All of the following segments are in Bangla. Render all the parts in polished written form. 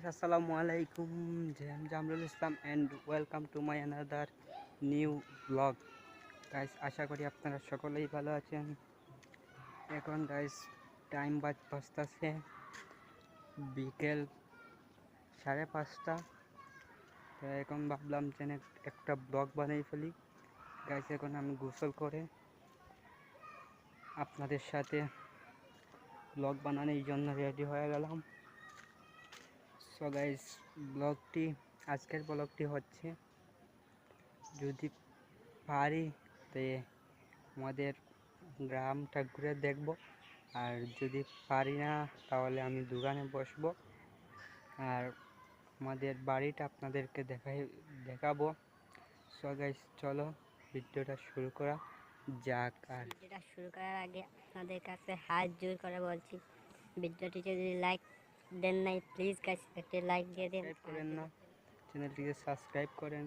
Assalamu alaikum. I am Jamrul Islam and welcome to my another new vlog. Guys, আশা করি আপনারা সকলেই ভালো আছেন। এখন গাইস টাইম বাজতেছে বিকেল 5:30। তো এখন ভাবলাম যে একটা ব্লগ বানাই ফেলি। গাইস এখন আমি গোসল করে আপনাদের সাথে ব্লগ বানানোর জন্য রেডি হয়ে গেলাম। সো গাইস আজকের ব্লগটি হচ্ছে যদি পারি তো আমাদের গ্রামটা ঘুরে দেখব, আর যদি পারি না তাহলে আমি দোকানে বসবো আর আমাদের বাড়িটা আপনাদেরকে দেখাবো। সো গাইস চলো ভিডিওটা শুরু করা যাক। আর ভিডিওটা শুরু করার আগে আপনাদের কাছে হাত জোর করে বলছি, ভিডিওটি যদি লাইক দেন নাই প্লিজ গাইস একটা লাইক দিয়ে দেন, করেন না, চ্যানেলটিকে সাবস্ক্রাইব করেন।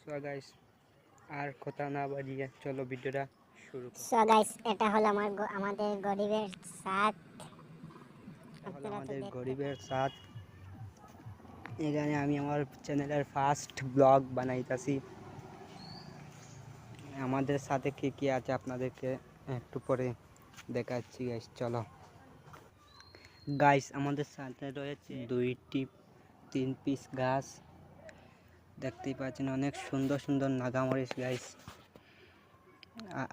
সো গাইস আর কথা না বাড়িয়ে চলো ভিডিওটা শুরু করি। সো গাইস এটা হলো আমাদের গরিবের সাথ। আমাদের গরিবের সাথ। এখানে আমি আমার চ্যানেলের ফার্স্ট ব্লগ বানাইতাছি। আমাদের সাথে কি কি আছে আপনাদেরকে একটু পরে দেখাচ্ছি গাইস। চলো গাইস, আমাদের সাথে রয়েছে 2-3 পিস গাছ, দেখতেই পাচ্ছেন অনেক সুন্দর সুন্দর নাগামরিচ গাইস।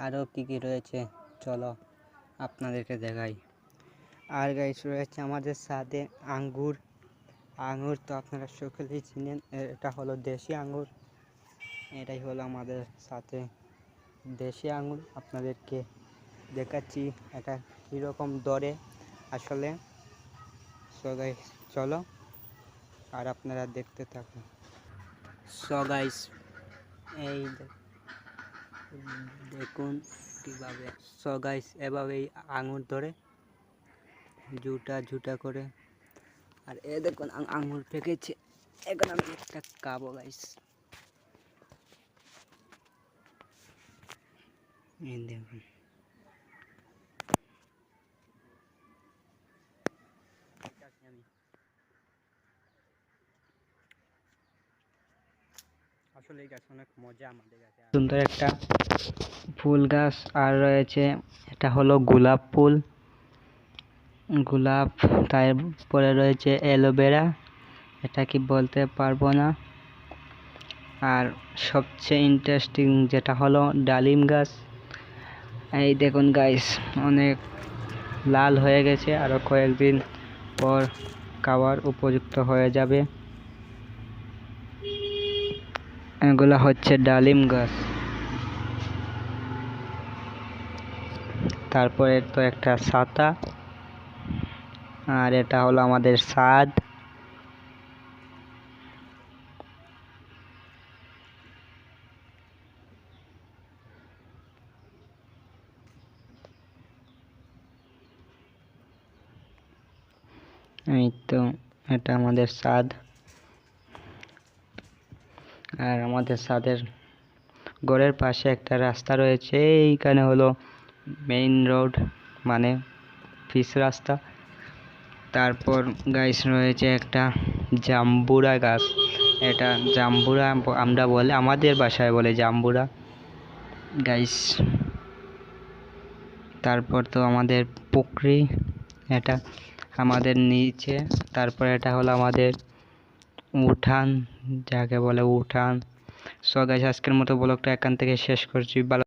আরও কি কি রয়েছে চলো আপনাদেরকে দেখাই। আর গাইস রয়েছে আমাদের সাথে আঙ্গুর। তো আপনারা সকলেই চিনেন, এটা হলো দেশি আঙ্গুর। এটাই হলো আমাদের সাথে দেশি আঙ্গুর। আপনাদেরকে দেখাচ্ছি এটা কীরকম দরে আসলে। সো গাইস চলো আর আপনারা দেখতে থাকুন। সো গাইস এই দেখুন কীভাবে। সো গাইস এভাবেই আঙুর ধরে ঝুটা করে, আর দেখুন আঙুর পেকেছে। এখন আমি একটা খাবো গাইস। দেখুন আসলে এই গাছ অনেক মজা। আমাদের গাছে সুন্দর একটা ফুল গাছ আর রয়েছে, এটা হলো গোলাপ ফুল, গোলাপ। তারপরে রয়েছে অ্যালোভেরা, এটা কি বলতে পারবো না। আর সবচেয়ে ইন্টারেস্টিং যেটা হলো ডালিম গাছ। এই দেখুন গাইস অনেক লাল হয়ে গেছে, আরও কয়েকদিন পর খাওয়ার উপযুক্ত হয়ে যাবে। এগুলো হচ্ছে ডালিম গাছ। তারপরে তো একটা ছাতা, আর এটা হলো আমাদের ছাদ। এই তো এটা আমাদের ছাদ, আর আমাদের ছাদের ঘরের পাশে একটা রাস্তা রয়েছে। এইখানে হলো মেইন রোড, মানে পিচ রাস্তা। তারপর গাইস রয়েছে একটা জাম্বুরা গাছ, এটা জাম্বুরা আমরা বলে, আমাদের বাসায় বলে জাম্বুরা গাইস। তারপর তো আমাদের পুকুরি, এটা আমাদের নিচে। তারপর এটা হলো আমাদের উঠান, যাকে বলে উঠান। সো গাইস আজকের মতো ব্লগটা এখান থেকে শেষ করছি। ভালো